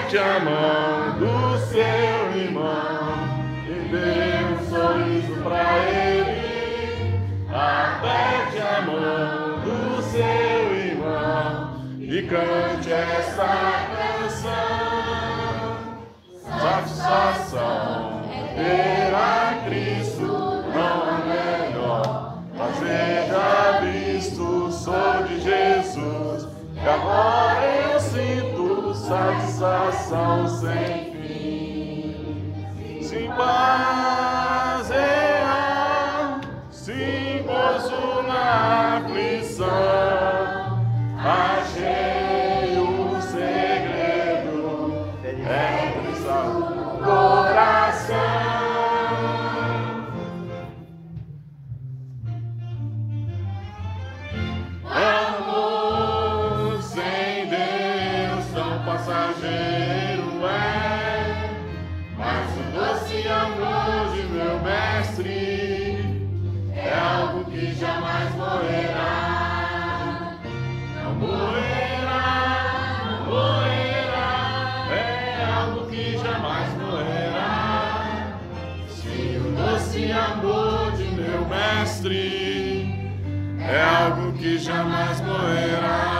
aperte a mão do seu irmão e dê um sorriso pra ele. Aperte a mão do seu irmão e cante essa canção. Satisfação ter a Cristo não é melhor, mas veja visto, sou de Jesus, e agora eu sinto satisfação sem fim. Se basear, se gozo na aflição, achei o segredo, é o coração. Amor sem Deus tão passageiro é, mas o doce amor de meu mestre é algo que jamais morrerá. Não morrerá, não morrerá, é algo que jamais morrerá. Se o doce amor de meu mestre é algo que jamais morrerá.